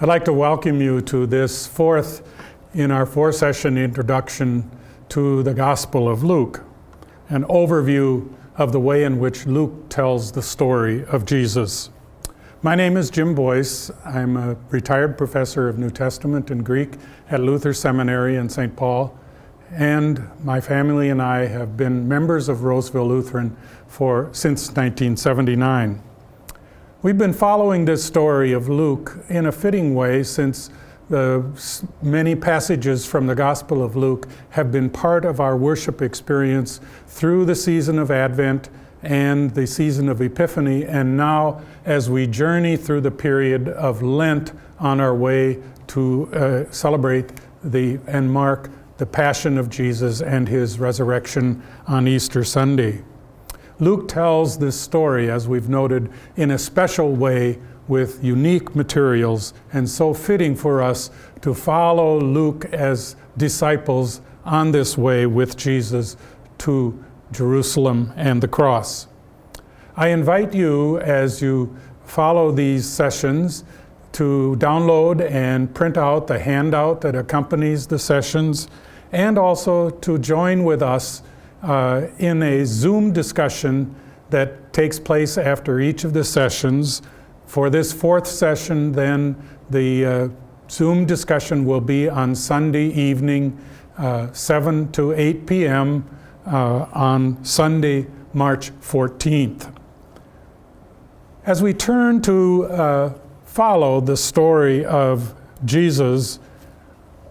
I'd like to welcome you to this fourth in our four-session introduction to the Gospel of Luke, an overview of the way in which Luke tells the story of Jesus. My name is Jim Boyce. I'm a retired professor of New Testament and Greek at Luther Seminary in St. Paul, and my family and I have been members of Roseville Lutheran since 1979. We've been following this story of Luke in a fitting way since the many passages from the Gospel of Luke have been part of our worship experience through the season of Advent and the season of Epiphany, and now as we journey through the period of Lent on our way to celebrate and mark the Passion of Jesus and His resurrection on Easter Sunday. Luke tells this story, as we've noted, in a special way with unique materials, and so fitting for us to follow Luke as disciples on this way with Jesus to Jerusalem and the cross. I invite you, as you follow these sessions, to download and print out the handout that accompanies the sessions, and also to join with us in a Zoom discussion that takes place after each of the sessions. For this fourth session, then, the Zoom discussion will be on Sunday evening, 7 to 8 p.m. On Sunday, March 14th. As we turn to follow the story of Jesus,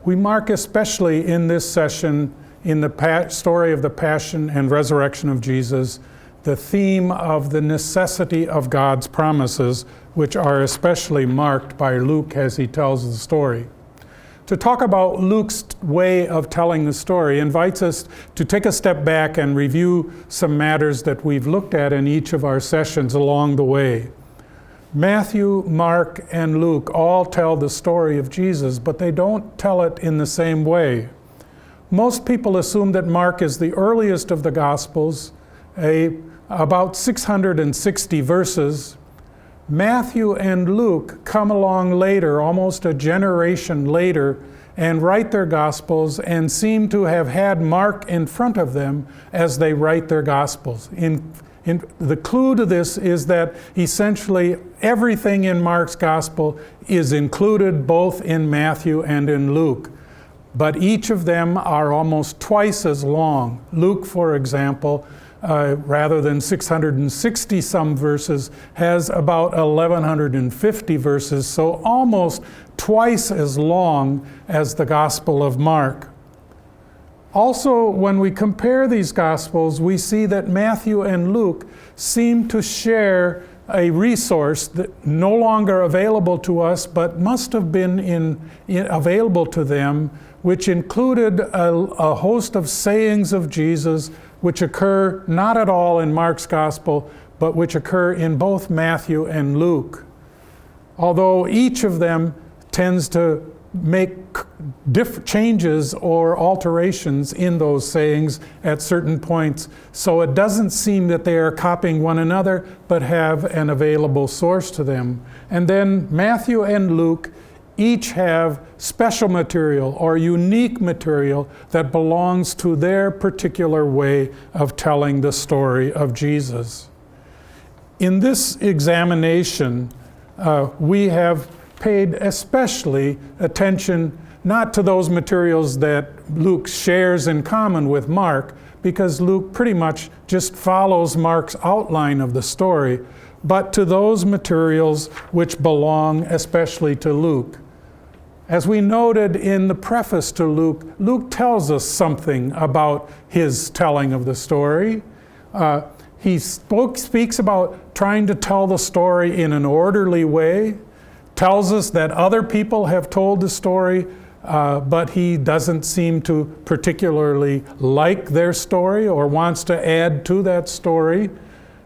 we mark especially in this session, in the story of the Passion and Resurrection of Jesus, the theme of the necessity of God's promises, which are especially marked by Luke as he tells the story. To talk about Luke's way of telling the story invites us to take a step back and review some matters that we've looked at in each of our sessions along the way. Matthew, Mark, and Luke all tell the story of Jesus, but they don't tell it in the same way. Most people assume that Mark is the earliest of the Gospels, about 660 verses. Matthew and Luke come along later, almost a generation later, and write their Gospels and seem to have had Mark in front of them as they write their Gospels. The clue to this is that essentially everything in Mark's Gospel is included both in Matthew and in Luke, but each of them are almost twice as long. Luke, for example, rather than 660 some verses, has about 1,150 verses, so almost twice as long as the Gospel of Mark. Also, when we compare these Gospels, we see that Matthew and Luke seem to share a resource that no longer available to us, but must have been available to them, which included a host of sayings of Jesus, which occur not at all in Mark's Gospel, but which occur in both Matthew and Luke. Although each of them tends to make changes or alterations in those sayings at certain points, so it doesn't seem that they are copying one another, but have an available source to them. And then Matthew and Luke each have special material or unique material that belongs to their particular way of telling the story of Jesus. In this examination, we have paid especially attention not to those materials that Luke shares in common with Mark, because Luke pretty much just follows Mark's outline of the story, but to those materials which belong especially to Luke. As we noted in the preface to Luke, Luke tells us something about his telling of the story. He speaks about trying to tell the story in an orderly way, tells us that other people have told the story, but he doesn't seem to particularly like their story or wants to add to that story.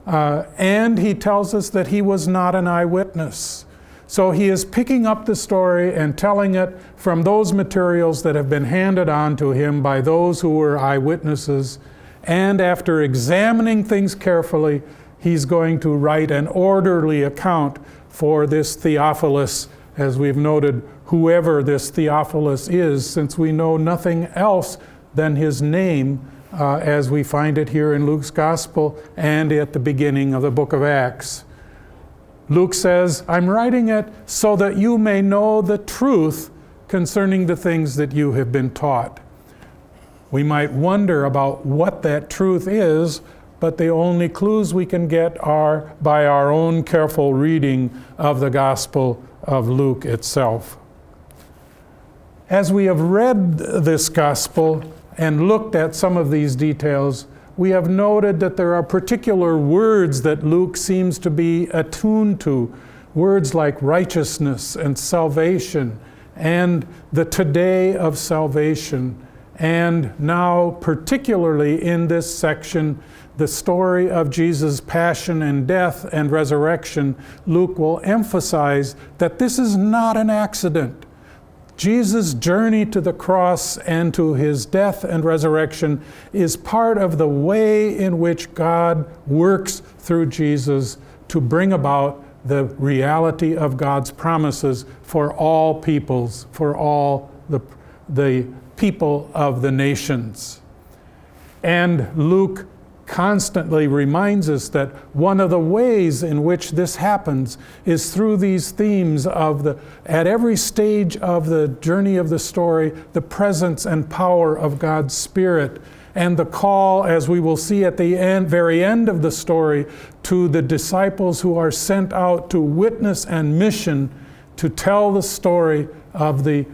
And he tells us that he was not an eyewitness. So he is picking up the story and telling it from those materials that have been handed on to him by those who were eyewitnesses. And after examining things carefully, he's going to write an orderly account for this Theophilus as we've noted, whoever this Theophilus is, since we know nothing else than his name as we find it here in Luke's Gospel and at the beginning of the book of Acts. Luke says, I'm writing it so that you may know the truth concerning the things that you have been taught. We might wonder about what that truth is, but the only clues we can get are by our own careful reading of the Gospel of Luke itself. As we have read this Gospel and looked at some of these details, we have noted that there are particular words that Luke seems to be attuned to, words like righteousness and salvation and the today of salvation, and now particularly in this section, the story of Jesus' passion and death and resurrection. Luke will emphasize that this is not an accident. Jesus' journey to the cross and to his death and resurrection is part of the way in which God works through Jesus to bring about the reality of God's promises for all peoples, for all the people of the nations. And Luke constantly reminds us that one of the ways in which this happens is through these themes of at every stage of the journey of the story, the presence and power of God's Spirit, and the call, as we will see at the very end of the story, to the disciples who are sent out to witness and mission to tell the story of the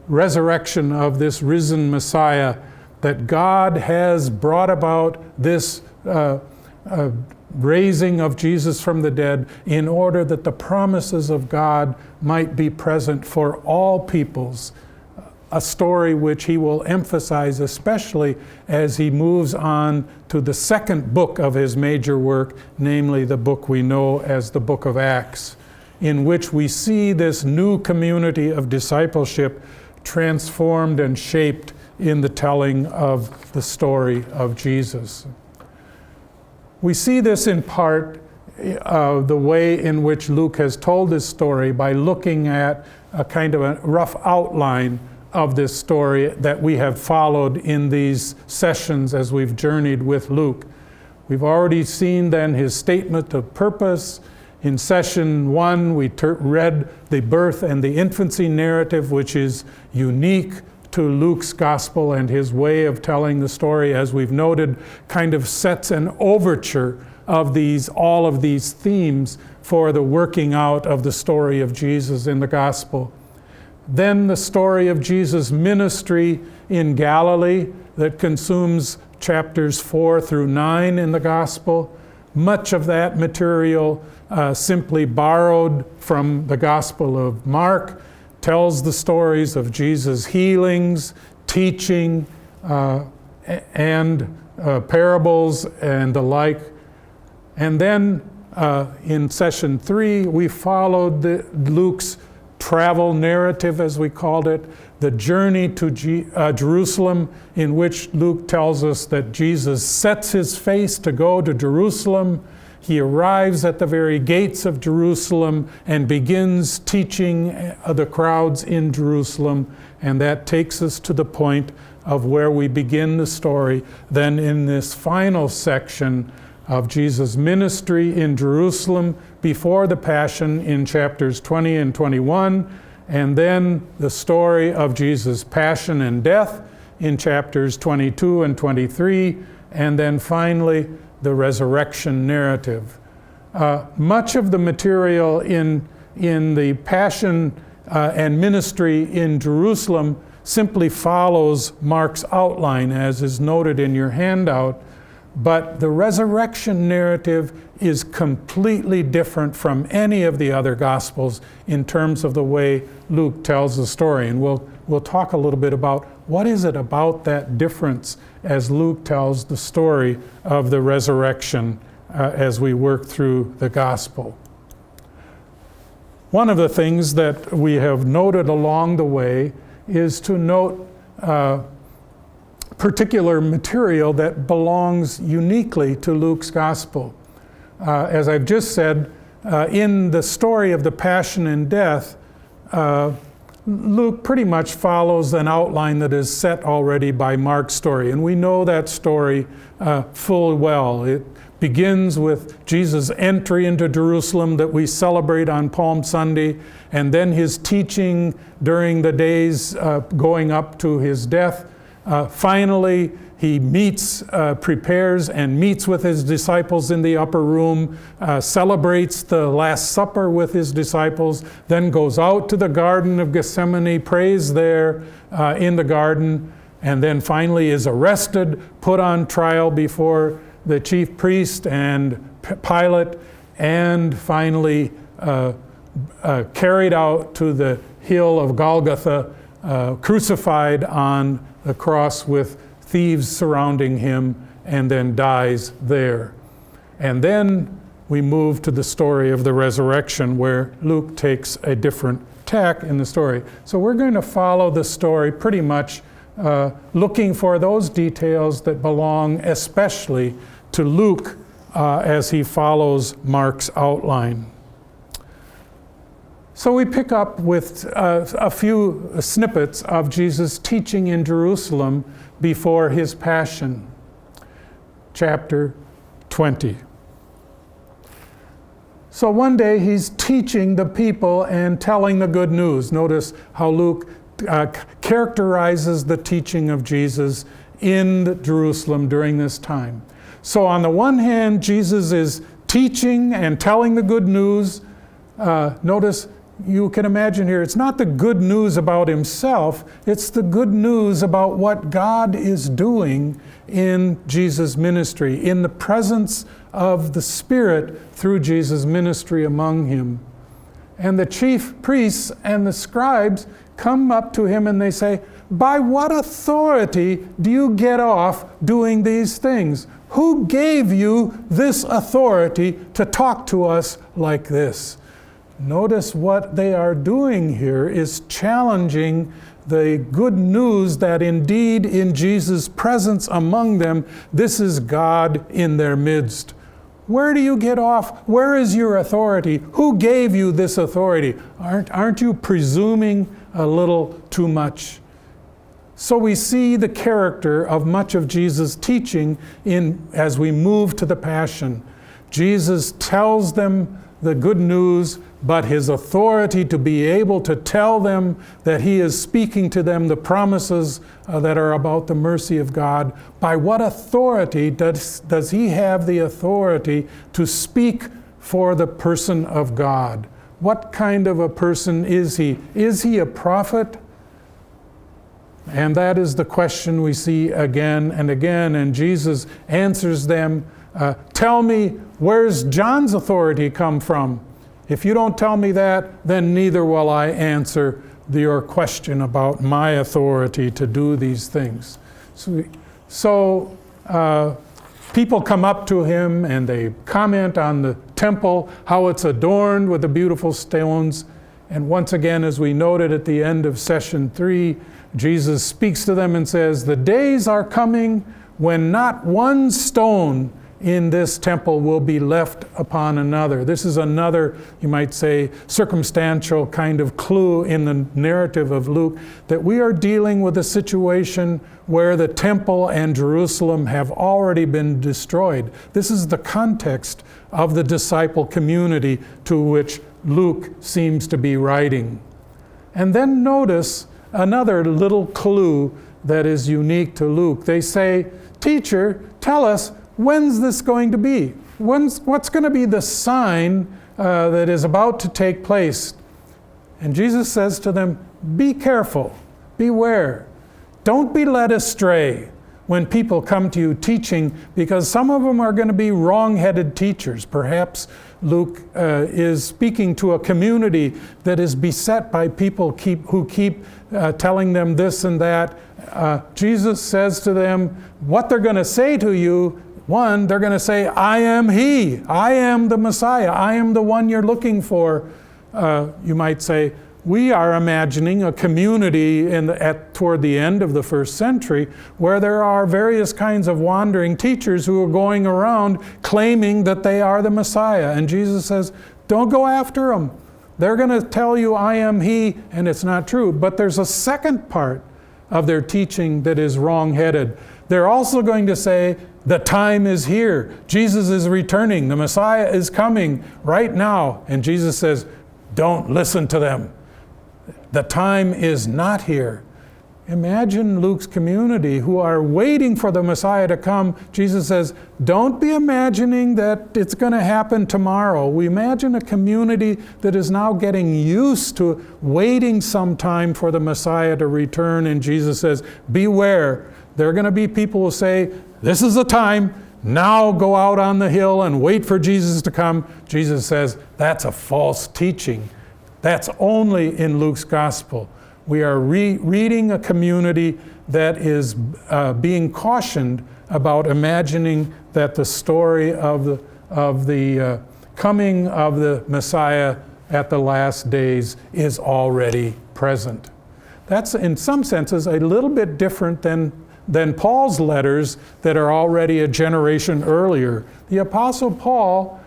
resurrection of this risen Messiah, that God has brought about this raising of Jesus from the dead in order that the promises of God might be present for all peoples, a story which he will emphasize especially as he moves on to the second book of his major work, namely the book we know as the book of Acts, in which we see this new community of discipleship transformed and shaped in the telling of the story of Jesus. We see this in part the way in which Luke has told this story by looking at a kind of a rough outline of this story that we have followed in these sessions as we've journeyed with Luke. We've already seen then his statement of purpose. In session 1, we read the birth and the infancy narrative, which is unique to Luke's gospel, and his way of telling the story, as we've noted, kind of sets an overture of all of these themes for the working out of the story of Jesus in the gospel. Then the story of Jesus' ministry in Galilee that consumes chapters 4 through 9 in the gospel. Much of that material simply borrowed from the Gospel of Mark, tells the stories of Jesus' healings, teaching, and parables and the like. And then in session 3, we followed Luke's travel narrative, as we called it, the journey to Jerusalem, in which Luke tells us that Jesus sets his face to go to Jerusalem. He arrives at the very gates of Jerusalem and begins teaching the crowds in Jerusalem, and that takes us to the point of where we begin the story then in this final section of Jesus' ministry in Jerusalem before the Passion in chapters 20 and 21, and then the story of Jesus' passion and death in chapters 22 and 23, and then finally the resurrection narrative. Much of the material in the Passion and ministry in Jerusalem simply follows Mark's outline, as is noted in your handout, but the resurrection narrative is completely different from any of the other Gospels in terms of the way Luke tells the story. And we'll talk a little bit about what is it about that difference as Luke tells the story of the resurrection as we work through the Gospel. One of the things that we have noted along the way is to note particular material that belongs uniquely to Luke's Gospel. As I've just said, in the story of the Passion and death, Luke pretty much follows an outline that is set already by Mark's story, and we know that story full well. It begins with Jesus' entry into Jerusalem that we celebrate on Palm Sunday, and then his teaching during the days going up to his death. Finally, he prepares and meets with his disciples in the upper room, celebrates the Last Supper with his disciples, then goes out to the Garden of Gethsemane, prays there in the garden, and then finally is arrested, put on trial before the chief priest and Pilate, and finally carried out to the hill of Golgotha, crucified on the cross with thieves surrounding him, and then dies there. And then we move to the story of the resurrection, where Luke takes a different tack in the story. So we're going to follow the story pretty much looking for those details that belong especially to Luke as he follows Mark's outline. So we pick up with a few snippets of Jesus' teaching in Jerusalem before his passion. Chapter 20. So one day he's teaching the people and telling the good news. Notice how Luke characterizes the teaching of Jesus in Jerusalem during this time. So on the one hand, Jesus is teaching and telling the good news. Notice, you can imagine here, it's not the good news about himself, it's the good news about what God is doing in Jesus' ministry, in the presence of the Spirit through Jesus' ministry among him. And the chief priests and the scribes come up to him and they say, "By what authority do you get off doing these things? Who gave you this authority to talk to us like this?" Notice what they are doing here is challenging the good news that indeed in Jesus' presence among them, this is God in their midst. Where do you get off? Where is your authority? Who gave you this authority? Aren't you presuming a little too much? So we see the character of much of Jesus' teaching as we move to the Passion. Jesus tells them the good news, but his authority to be able to tell them that he is speaking to them the promises that are about the mercy of God. By what authority does he have the authority to speak for the person of God? What kind of a person is he? Is he a prophet? And that is the question we see again and again, and Jesus answers them, tell me, where's John's authority come from? If you don't tell me that, then neither will I answer your question about my authority to do these things. So people come up to him and they comment on the temple, how it's adorned with the beautiful stones. And once again, as we noted at the end of session 3, Jesus speaks to them and says, "The days are coming when not one stone in this temple will be left upon another." This is another, you might say, circumstantial kind of clue in the narrative of Luke, that we are dealing with a situation where the temple and Jerusalem have already been destroyed. This is the context of the disciple community to which Luke seems to be writing. And then notice another little clue that is unique to Luke. They say, "Teacher, tell us, when's this going to be? What's going to be the sign that is about to take place?" And Jesus says to them, "Be careful, beware. Don't be led astray when people come to you teaching, because some of them are going to be wrong-headed teachers." Perhaps Luke is speaking to a community that is beset by people who keep telling them this and that. Jesus says to them, what they're going to say to you, one, they're going to say, "I am he. I am the Messiah. I am the one you're looking for." You might say, we are imagining a community toward the end of the first century where there are various kinds of wandering teachers who are going around claiming that they are the Messiah. And Jesus says, don't go after them. They're going to tell you, I am He, and it's not true. But there's a second part of their teaching that is wrong-headed. They're also going to say, the time is here. Jesus is returning. The Messiah is coming right now. And Jesus says, don't listen to them. The time is not here. Imagine Luke's community who are waiting for the Messiah to come. Jesus says, don't be imagining that it's going to happen tomorrow. We imagine a community that is now getting used to waiting some time for the Messiah to return. And Jesus says, beware. There are going to be people who say, this is the time. Now go out on the hill and wait for Jesus to come. Jesus says, that's a false teaching. That's only in Luke's gospel. We are reading a community that is being cautioned about imagining that the story of the coming of the Messiah at the last days is already present. That's in some senses a little bit different than Paul's letters that are already a generation earlier. The Apostle Paul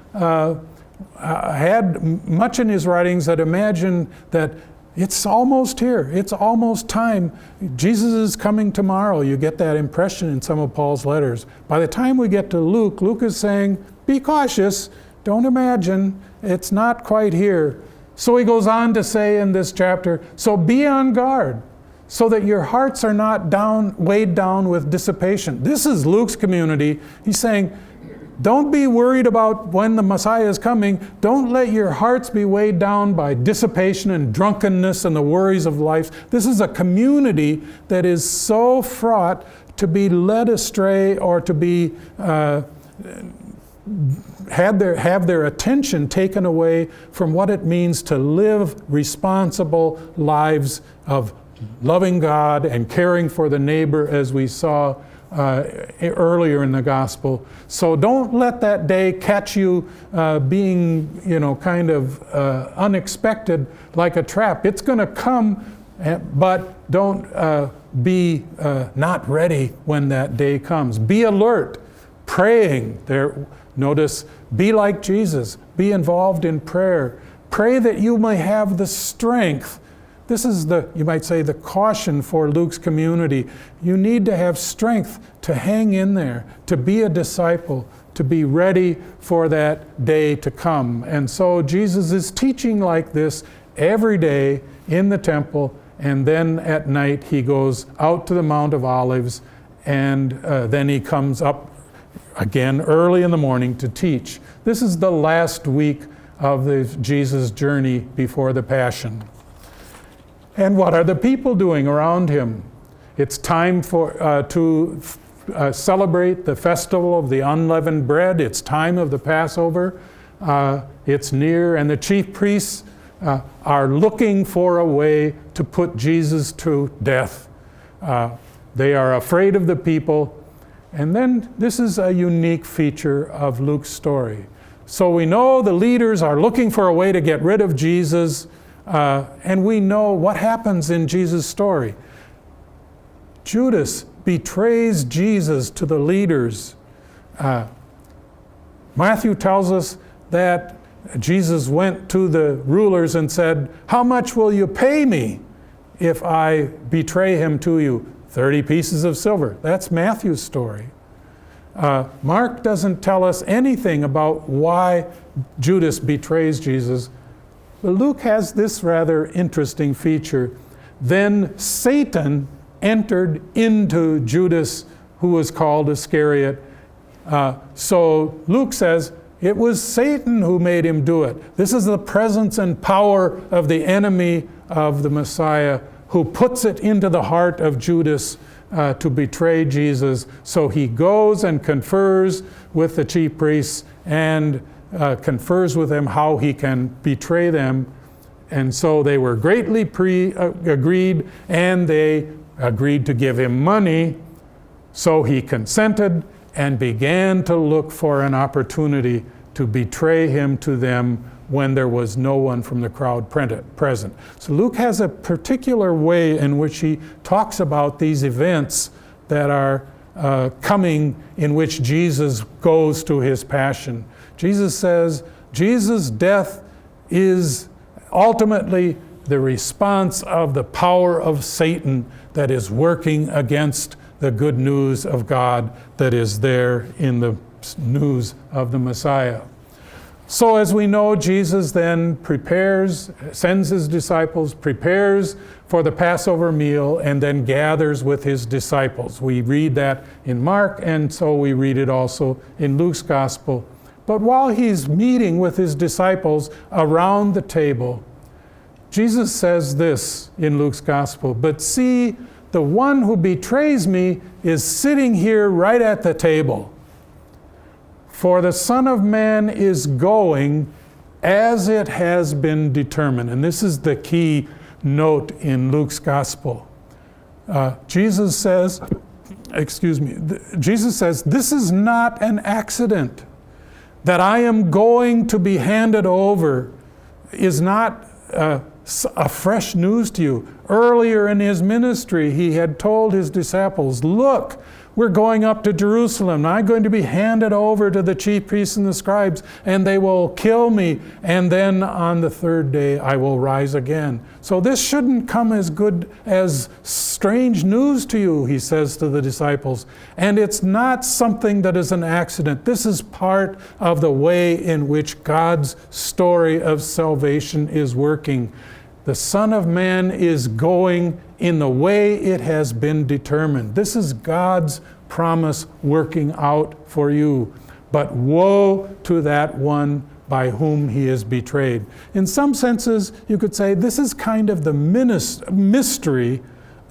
had much in his writings that imagined that it's almost here. It's almost time. Jesus is coming tomorrow. You get that impression in some of Paul's letters. By the time we get to Luke, Luke is saying, be cautious. Don't imagine. It's not quite here. So he goes on to say in this chapter, so be on guard so that your hearts are not weighed down with dissipation. This is Luke's community. He's saying, don't be worried about when the Messiah is coming. Don't let your hearts be weighed down by dissipation and drunkenness and the worries of life. This is a community that is so fraught to be led astray or to be have their attention taken away from what it means to live responsible lives of loving God and caring for the neighbor, as we saw earlier in the gospel. So don't let that day catch you being, kind of unexpected like a trap. It's going to come, but don't be not ready when that day comes. Be alert, praying. Notice, be like Jesus. Be involved in prayer. Pray that you may have the strength. This is you might say, the caution for Luke's community. You need to have strength to hang in there, to be a disciple, to be ready for that day to come. And so Jesus is teaching like this every day in the temple, and then at night he goes out to the Mount of Olives, and then he comes up again early in the morning to teach. This is the last week of Jesus' journey before the Passion. And what are the people doing around him? It's time to celebrate the festival of the unleavened bread. It's time of the Passover. It's near, and the chief priests are looking for a way to put Jesus to death. They are afraid of the people. And then this is a unique feature of Luke's story. So we know the leaders are looking for a way to get rid of Jesus. And we know what happens in Jesus' story. Judas betrays Jesus to the leaders. Matthew tells us that Jesus went to the rulers and said, how much will you pay me if I betray him to you? 30 pieces of silver. That's Matthew's story. Mark doesn't tell us anything about why Judas betrays Jesus. But Luke has this rather interesting feature. Then Satan entered into Judas, who was called Iscariot. So Luke says, it was Satan who made him do it. This is the presence and power of the enemy of the Messiah, who puts it into the heart of Judas to betray Jesus. So he goes and confers with the chief priests and confers with them how he can betray them. And so they were greatly agreed, and they agreed to give him money. So he consented and began to look for an opportunity to betray him to them when there was no one from the crowd present. So Luke has a particular way in which he talks about these events that are coming, in which Jesus goes to his passion. Jesus says, Jesus' death is ultimately the response of the power of Satan that is working against the good news of God that is there in the news of the Messiah. So as we know, Jesus then sends his disciples, prepares for the Passover meal, and then gathers with his disciples. We read that in Mark, and so we read it also in Luke's Gospel. But while he's meeting with his disciples around the table, Jesus says this in Luke's Gospel, "But see, the one who betrays me is sitting here right at the table. For the Son of Man is going as it has been determined." And this is the key note in Luke's Gospel. Jesus says, this is not an accident. That I am going to be handed over is not a fresh news to you. Earlier in his ministry, he had told his disciples, "Look, we're going up to Jerusalem. I'm going to be handed over to the chief priests and the scribes, and they will kill me, and then on the third day I will rise again." So this shouldn't come as strange news to you, he says to the disciples. And it's not something that is an accident. This is part of the way in which God's story of salvation is working. The Son of Man is going in the way it has been determined. This is God's promise working out for you. But woe to that one by whom he is betrayed. In some senses, you could say this is kind of the mystery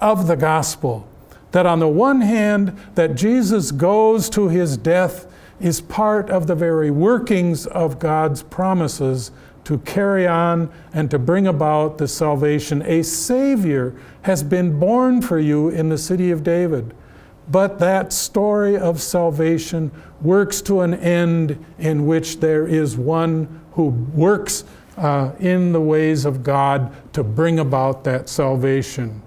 of the gospel. That on the one hand, that Jesus goes to his death is part of the very workings of God's promises to carry on and to bring about the salvation. A Savior has been born for you in the city of David. But that story of salvation works to an end in which there is one who works in the ways of God to bring about that salvation.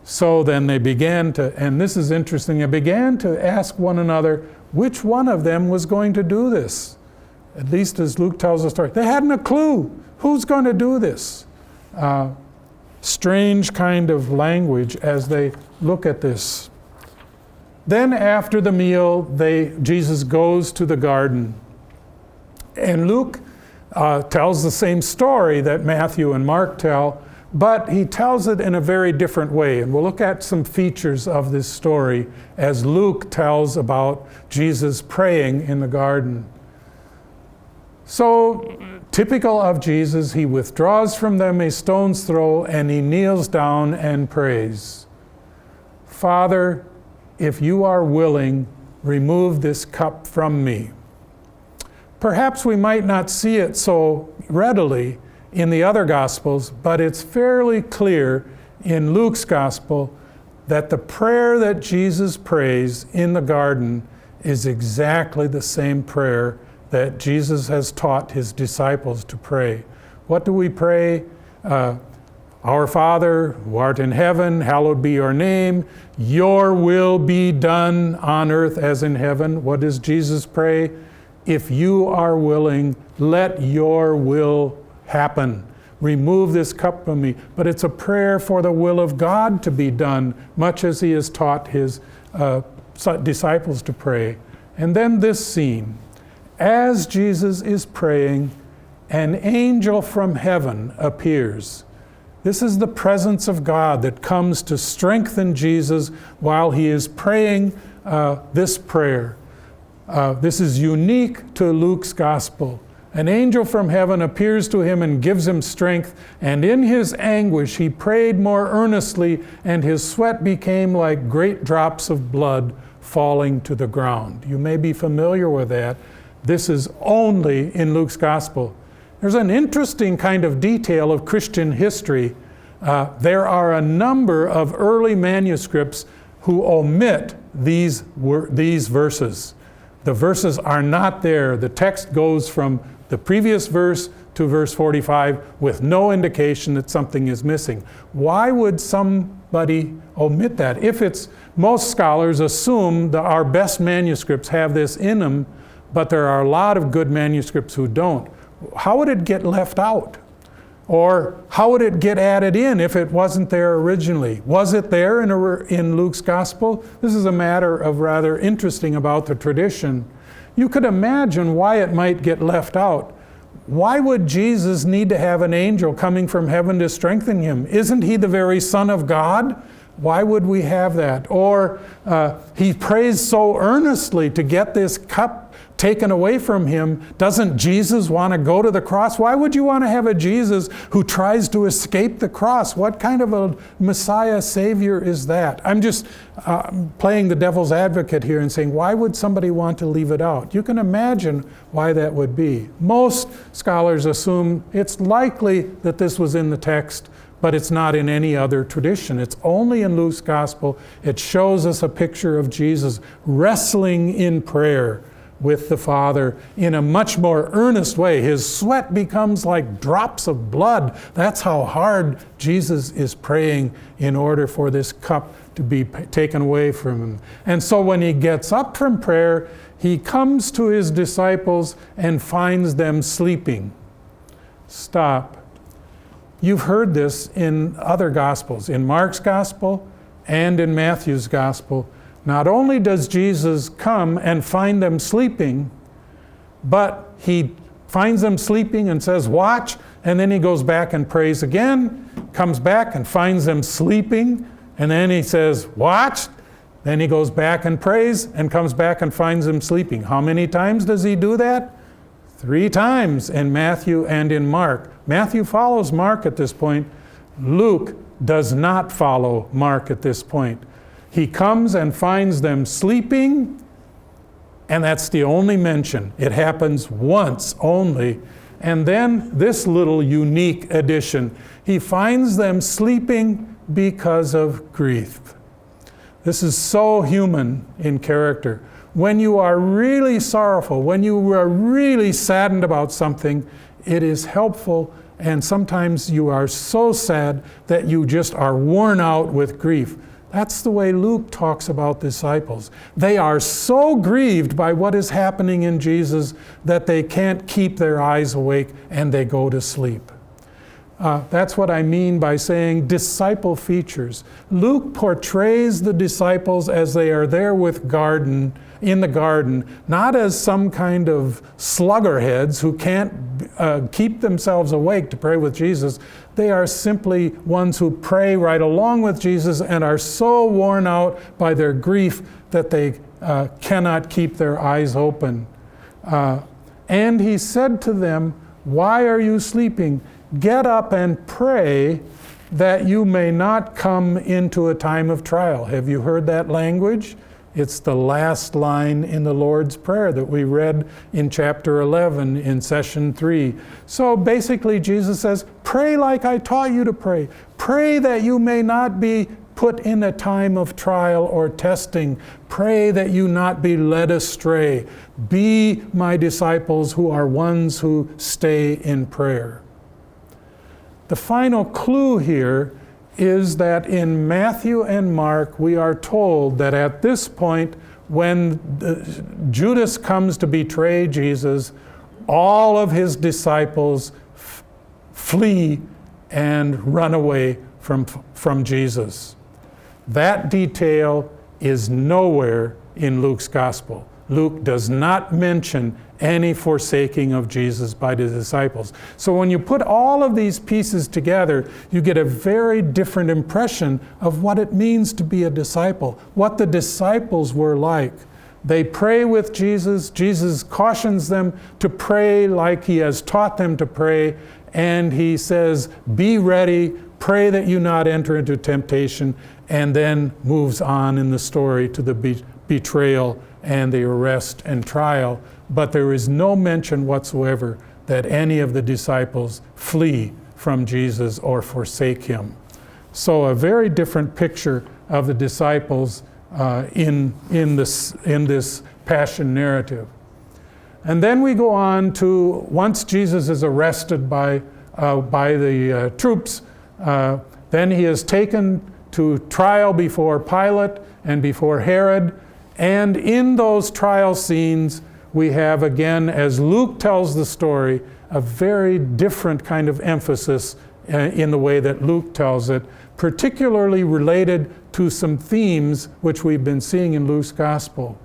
So then they began to, and this is interesting, they began to ask one another which one of them was going to do this. At least as Luke tells the story. They hadn't a clue. Who's going to do this? Strange kind of language as they look at this. Then after the meal, Jesus goes to the garden. And Luke tells the same story that Matthew and Mark tell, but he tells it in a very different way. And we'll look at some features of this story as Luke tells about Jesus praying in the garden. So, typical of Jesus, he withdraws from them a stone's throw and he kneels down and prays. "Father, if you are willing, remove this cup from me." Perhaps we might not see it so readily in the other Gospels, but it's fairly clear in Luke's Gospel that the prayer that Jesus prays in the garden is exactly the same prayer that Jesus has taught his disciples to pray. What do we pray? Our Father, who art in heaven, hallowed be your name. Your will be done on earth as in heaven. What does Jesus pray? If you are willing, let your will happen. Remove this cup from me. But it's a prayer for the will of God to be done, much as he has taught his disciples to pray. And then this scene. As Jesus is praying, an angel from heaven appears. This is the presence of God that comes to strengthen Jesus while he is praying this prayer. This is unique to Luke's Gospel. An angel from heaven appears to him and gives him strength, and in his anguish he prayed more earnestly, and his sweat became like great drops of blood falling to the ground. You may be familiar with that. This is only in Luke's Gospel. There's an interesting kind of detail of Christian history. There are a number of early manuscripts who omit these verses. The verses are not there. The text goes from the previous verse to verse 45 with no indication that something is missing. Why would somebody omit that? Most scholars assume that our best manuscripts have this in them, but there are a lot of good manuscripts who don't. How would it get left out? Or how would it get added in if it wasn't there originally? Was it there in Luke's gospel? This is a matter of rather interesting about the tradition. You could imagine why it might get left out. Why would Jesus need to have an angel coming from heaven to strengthen him? Isn't he the very Son of God? Why would we have that? Or he prays so earnestly to get this cup taken away from him. Doesn't Jesus want to go to the cross? Why would you want to have a Jesus who tries to escape the cross? What kind of a Messiah Savior is that? I'm just playing the devil's advocate here and saying, why would somebody want to leave it out? You can imagine why that would be. Most scholars assume it's likely that this was in the text, but it's not in any other tradition. It's only in Luke's gospel. It shows us a picture of Jesus wrestling in prayer with the Father in a much more earnest way. His sweat becomes like drops of blood. That's how hard Jesus is praying in order for this cup to be taken away from him. And so when he gets up from prayer, he comes to his disciples and finds them sleeping. Stop. You've heard this in other Gospels, in Mark's Gospel and in Matthew's Gospel. Not only does Jesus come and find them sleeping, but he finds them sleeping and says, watch, and then he goes back and prays again, comes back and finds them sleeping, and then he says, watch, then he goes back and prays and comes back and finds them sleeping. How many times does he do that? 3 times in Matthew and in Mark. Matthew follows Mark at this point. Luke does not follow Mark at this point. He comes and finds them sleeping, and that's the only mention. It happens once only. And then this little unique addition. He finds them sleeping because of grief. This is so human in character. When you are really sorrowful, when you are really saddened about something, it is helpful, and sometimes you are so sad that you just are worn out with grief. That's the way Luke talks about disciples. They are so grieved by what is happening in Jesus that they can't keep their eyes awake and they go to sleep. That's what I mean by saying disciple features. Luke portrays the disciples as they are there in the garden, not as some kind of sluggerheads who can't keep themselves awake to pray with Jesus. They are simply ones who pray right along with Jesus and are so worn out by their grief that they cannot keep their eyes open. And he said to them, "Why are you sleeping? Get up and pray that you may not come into a time of trial." Have you heard that language? It's the last line in the Lord's Prayer that we read in chapter 11 in session 3. So basically Jesus says, pray like I taught you to pray. Pray that you may not be put in a time of trial or testing. Pray that you not be led astray. Be my disciples who are ones who stay in prayer. The final clue here is that in Matthew and Mark, we are told that at this point, when Judas comes to betray Jesus, all of his disciples flee and run away from Jesus. That detail is nowhere in Luke's gospel. Luke does not mention any forsaking of Jesus by the disciples. So when you put all of these pieces together, you get a very different impression of what it means to be a disciple, what the disciples were like. They pray with Jesus. Jesus cautions them to pray like he has taught them to pray, and he says, be ready, pray that you not enter into temptation, and then moves on in the story to the betrayal and the arrest and trial. But there is no mention whatsoever that any of the disciples flee from Jesus or forsake him. So a very different picture of the disciples in this passion narrative. And then we go on to, once Jesus is arrested by the troops, then he is taken to trial before Pilate and before Herod. And in those trial scenes, we have, again, as Luke tells the story, a very different kind of emphasis in the way that Luke tells it, particularly related to some themes which we've been seeing in Luke's gospel.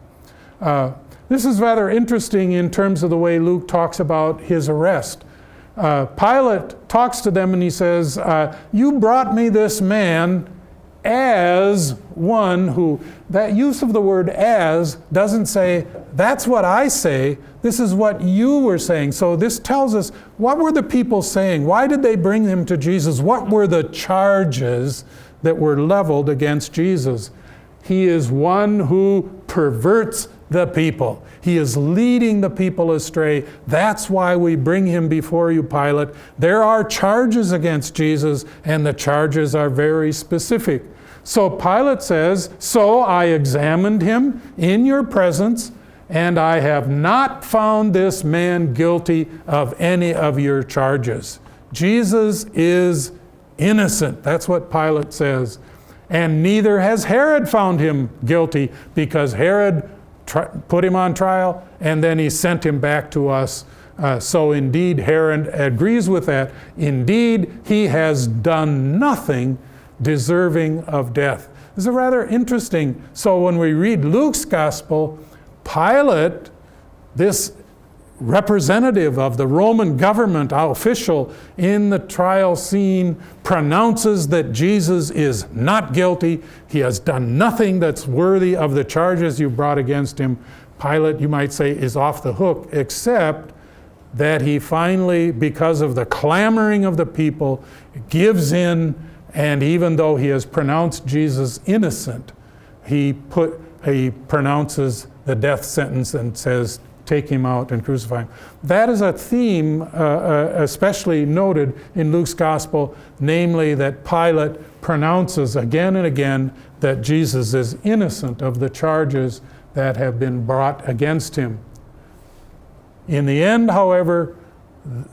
This is rather interesting in terms of the way Luke talks about his arrest. Pilate talks to them and he says, you brought me this man as one who, that use of the word as doesn't say, that's what I say, this is what you were saying. So this tells us, what were the people saying? Why did they bring him to Jesus? What were the charges that were leveled against Jesus? He is one who perverts the people. He is leading the people astray. That's why we bring him before you, Pilate. There are charges against Jesus, and the charges are very specific. So Pilate says, so I examined him in your presence, and I have not found this man guilty of any of your charges. Jesus is innocent. That's what Pilate says. And neither has Herod found him guilty, because Herod put him on trial, and then he sent him back to us. So indeed, Herod agrees with that. Indeed, he has done nothing deserving of death. This is rather interesting. So when we read Luke's gospel, Pilate, this representative of the Roman government, official in the trial scene, pronounces that Jesus is not guilty. He has done nothing that's worthy of the charges you brought against him. Pilate, you might say, is off the hook, except that he finally, because of the clamoring of the people, gives in, and even though he has pronounced Jesus innocent, he pronounces the death sentence and says, take him out and crucify him. That is a theme especially noted in Luke's gospel, namely that Pilate pronounces again and again that Jesus is innocent of the charges that have been brought against him. In the end, however,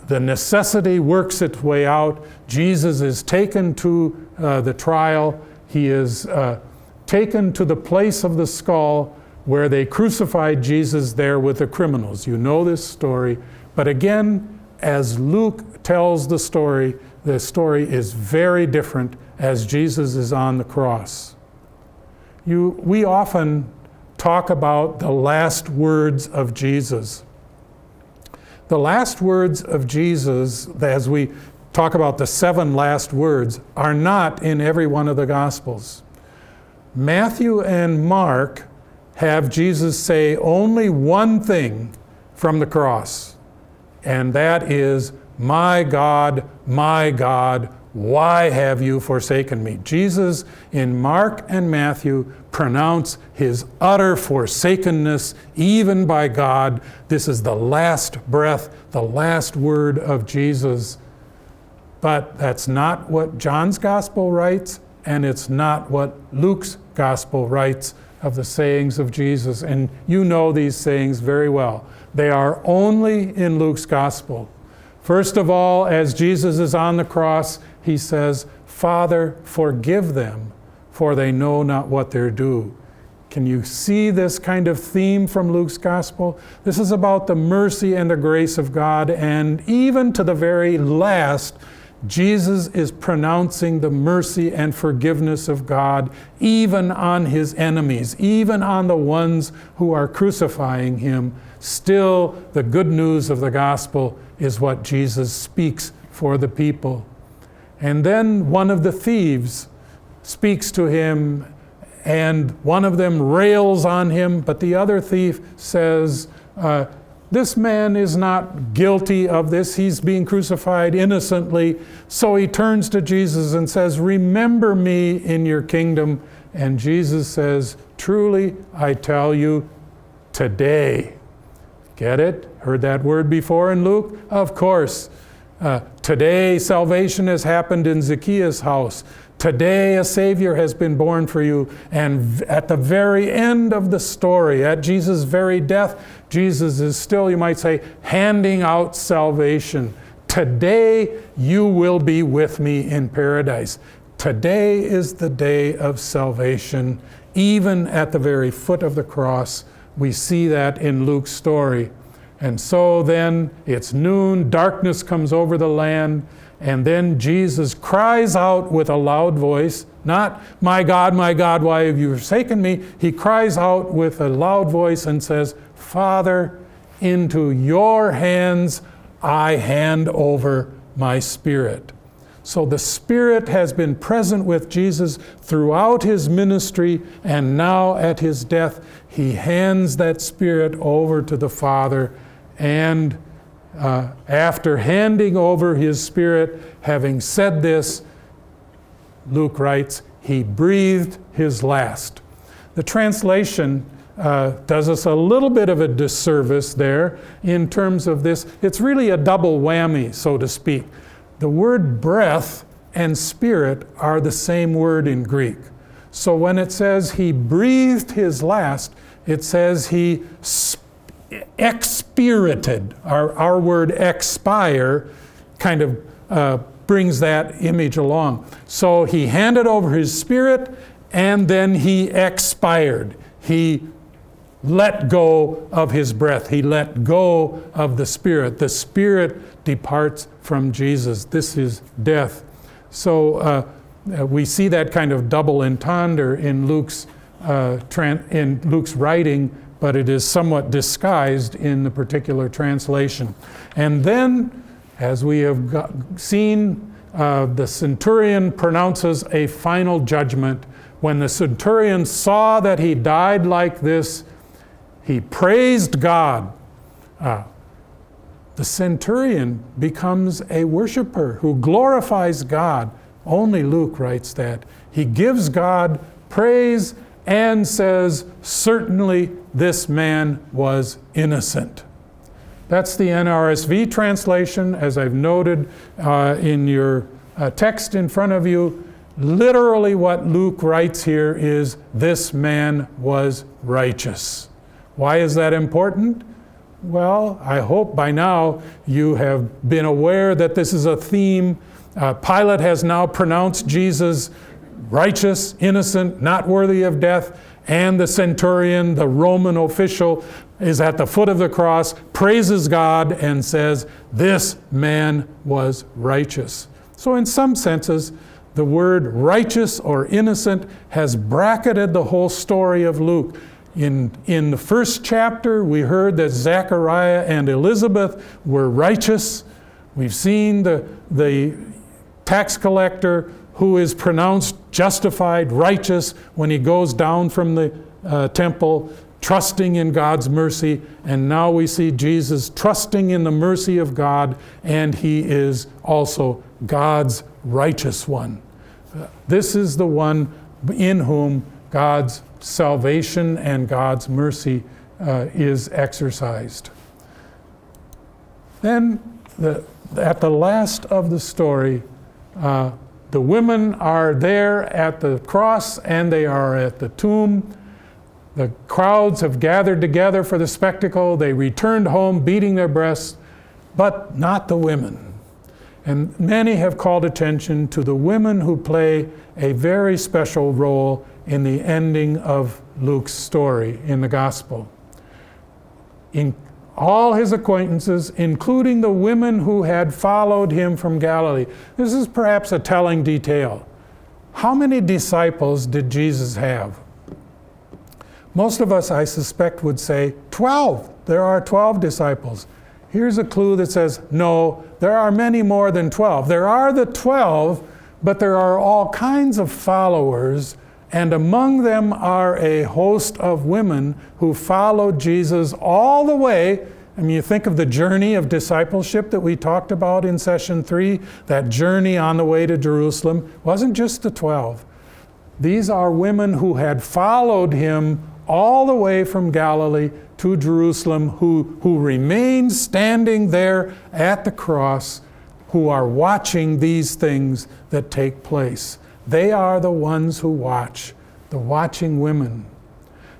the necessity works its way out. Jesus is taken to the trial. He is taken to the place of the skull where they crucified Jesus there with the criminals. You know this story. But again, as Luke tells the story is very different as Jesus is on the cross. We often talk about the last words of Jesus. The last words of Jesus, as we talk about the 7 last words, are not in every one of the Gospels. Matthew and Mark have Jesus say only one thing from the cross, and that is, my God, why have you forsaken me? Jesus in Mark and Matthew pronounce his utter forsakenness even by God. This is the last breath, the last word of Jesus. But that's not what John's gospel writes, and it's not what Luke's gospel writes of the sayings of Jesus. And you know these sayings very well. They are only in Luke's gospel. First of all, as Jesus is on the cross, he says, Father, forgive them, for they know not what they do. Can you see this kind of theme from Luke's gospel? This is about the mercy and the grace of God, and even to the very last, Jesus is pronouncing the mercy and forgiveness of God even on his enemies, even on the ones who are crucifying him. Still, the good news of the gospel is what Jesus speaks for the people. And then one of the thieves speaks to him, and one of them rails on him, but the other thief says, this man is not guilty of this. He's being crucified innocently. So he turns to Jesus and says, remember me in your kingdom. And Jesus says, truly, I tell you, today. Get it? Heard that word before in Luke? Of course. Today, salvation has happened in Zacchaeus' house. Today, a Savior has been born for you. And at the very end of the story, at Jesus' very death, Jesus is still, you might say, handing out salvation. Today, you will be with me in paradise. Today is the day of salvation. Even at the very foot of the cross, We see that in Luke's story. And so then it's noon, darkness comes over the land, and then Jesus cries out with a loud voice, not, my God, why have you forsaken me? He cries out with a loud voice and says, Father, into your hands I hand over my spirit. So the Spirit has been present with Jesus throughout his ministry, and now at his death, he hands that Spirit over to the Father. And after handing over his Spirit, having said this, Luke writes, he breathed his last. The translation does us a little bit of a disservice there in terms of this. It's really a double whammy, so to speak. The word breath and spirit are the same word in Greek. So when it says he breathed his last, it says he expirated. Our word expire kind of brings that image along. So he handed over his spirit and then he expired. He let go of his breath. He let go of the Spirit. The Spirit departs from Jesus. This is death. So we see that kind of double entendre in Luke's writing, but it is somewhat disguised in the particular translation. And then, as we have seen, the centurion pronounces a final judgment. When the centurion saw that he died like this, he praised God. The centurion becomes a worshiper who glorifies God. Only Luke writes that. He gives God praise and says, certainly this man was innocent. That's the NRSV translation, as I've noted in your text in front of you. Literally what Luke writes here is, this man was righteous. Why is that important? Well, I hope by now you have been aware that this is a theme. Pilate has now pronounced Jesus righteous, innocent, not worthy of death, and the centurion, the Roman official, is at the foot of the cross, praises God, and says, this man was righteous. So in some senses, the word righteous or innocent has bracketed the whole story of Luke. In the first chapter, we heard that Zechariah and Elizabeth were righteous. We've seen the tax collector who is pronounced justified, righteous, when he goes down from the temple, trusting in God's mercy. And now we see Jesus trusting in the mercy of God, and he is also God's righteous one. This is the one in whom God's salvation and God's mercy is exercised. Then, at the last of the story, the women are there at the cross and they are at the tomb. The crowds have gathered together for the spectacle. They returned home beating their breasts, but not the women. And many have called attention to the women who play a very special role in the ending of Luke's story in the gospel. In all his acquaintances, including the women who had followed him from Galilee. This is perhaps a telling detail. How many disciples did Jesus have? Most of us, I suspect, would say 12. There are 12 disciples. Here's a clue that says, no, there are many more than 12. There are the 12, but there are all kinds of followers, and among them are a host of women who followed Jesus all the way. I mean, you think of the journey of discipleship that we talked about in session 3, that journey on the way to Jerusalem. It wasn't just the 12. These are women who had followed him all the way from Galilee to Jerusalem, who remain standing there at the cross, who are watching these things that take place. They are the ones who watch, the watching women.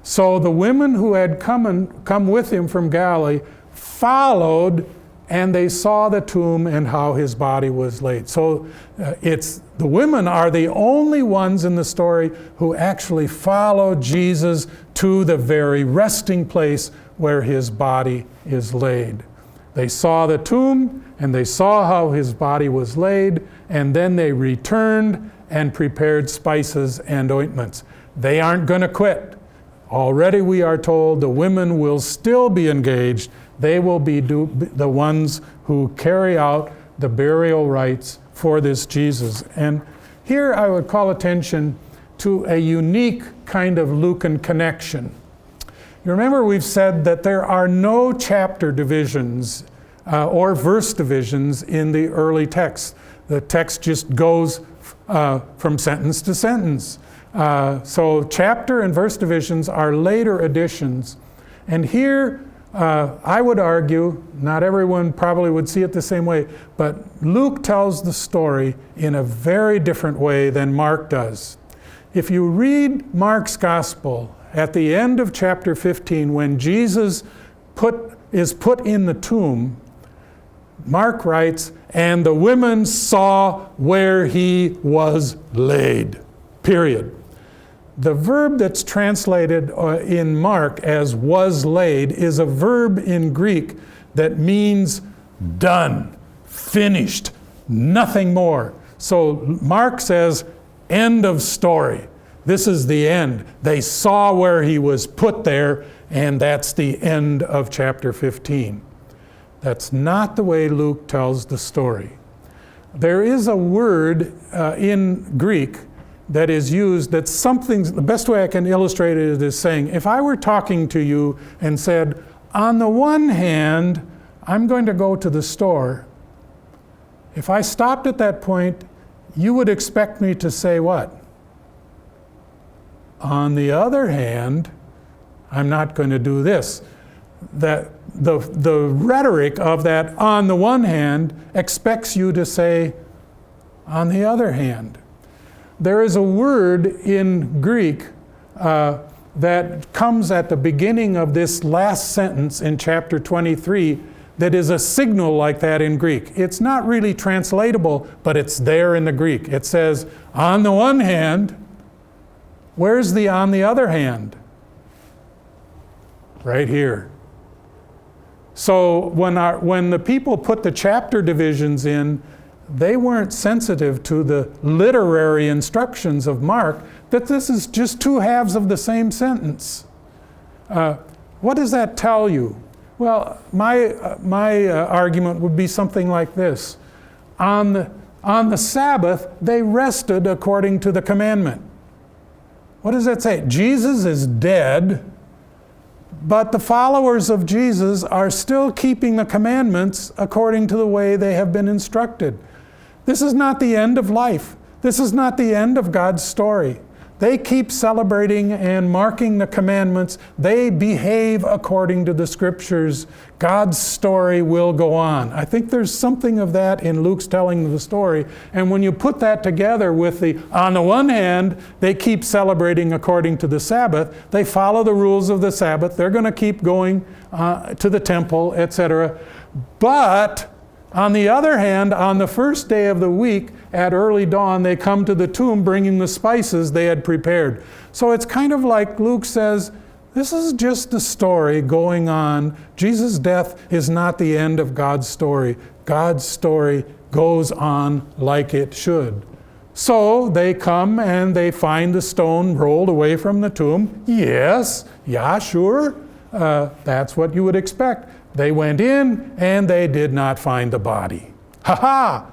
So the women who had come with him from Galilee followed, and they saw the tomb and how his body was laid. So the women are the only ones in the story who actually followed Jesus to the very resting place where his body is laid. They saw the tomb, and they saw how his body was laid, and then they returned and prepared spices and ointments. They aren't going to quit. Already we are told the women will still be engaged. They will be the ones who carry out the burial rites for this Jesus. And here I would call attention to a unique kind of Lucan connection. You remember we've said that there are no chapter divisions or verse divisions in the early text. The text just goes from sentence to sentence. So chapter and verse divisions are later additions. And here, I would argue, not everyone probably would see it the same way, but Luke tells the story in a very different way than Mark does. If you read Mark's gospel, at the end of chapter 15, when Jesus is put in the tomb, Mark writes, "And the women saw where he was laid," period. The verb that's translated in Mark as "was laid" is a verb in Greek that means done, finished, nothing more. So Mark says, end of story. This is the end. They saw where he was put there, and that's the end of chapter 15. That's not the way Luke tells the story. There is a word in Greek that is used that's something, the best way I can illustrate it is saying, if I were talking to you and said, on the one hand, I'm going to go to the store, if I stopped at that point, you would expect me to say what? On the other hand, I'm not going to do this. That the rhetoric of that on the one hand expects you to say on the other hand. There is a word in Greek that comes at the beginning of this last sentence in chapter 23 that is a signal like that in Greek. It's not really translatable, but it's there in the Greek. It says, on the one hand, where's the on the other hand? Right here. So when the people put the chapter divisions in, they weren't sensitive to the literary instructions of Mark that this is just two halves of the same sentence. What does that tell you? Well, my argument would be something like this. On the Sabbath, they rested according to the commandment. What does that say? Jesus is dead, but the followers of Jesus are still keeping the commandments according to the way they have been instructed. This is not the end of life. This is not the end of God's story. They keep celebrating and marking the commandments. They behave according to the scriptures. God's story will go on. I think there's something of that in Luke's telling of the story. And when you put that together with on the one hand, they keep celebrating according to the Sabbath. They follow the rules of the Sabbath. They're going to keep going to the temple, etc. But on the other hand, on the first day of the week, at early dawn, they come to the tomb bringing the spices they had prepared. So it's kind of like Luke says, this is just the story going on. Jesus' death is not the end of God's story. God's story goes on like it should. So they come and they find the stone rolled away from the tomb. Yes, yeah, sure. That's what you would expect. They went in and they did not find the body. Ha-ha!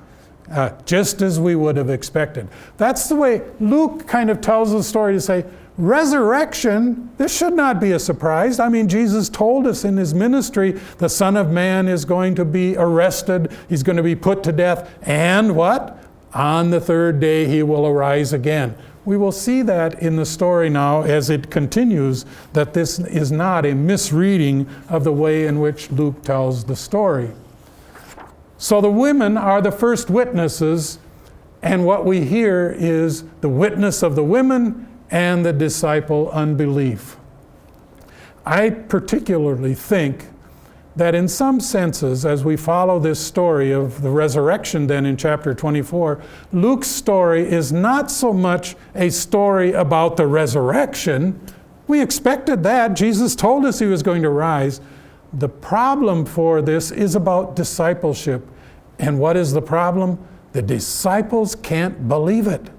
Just as we would have expected. That's the way Luke kind of tells the story to say, resurrection, this should not be a surprise. I mean, Jesus told us in his ministry, the Son of Man is going to be arrested, he's going to be put to death, and what? On the third day he will arise again. We will see that in the story now as it continues, that this is not a misreading of the way in which Luke tells the story. So the women are the first witnesses, and what we hear is the witness of the women and the disciple unbelief. I particularly think that in some senses, as we follow this story of the resurrection then in chapter 24, Luke's story is not so much a story about the resurrection, We expected that. Jesus told us he was going to rise. The problem for this is about discipleship. And what is the problem? The disciples can't believe it.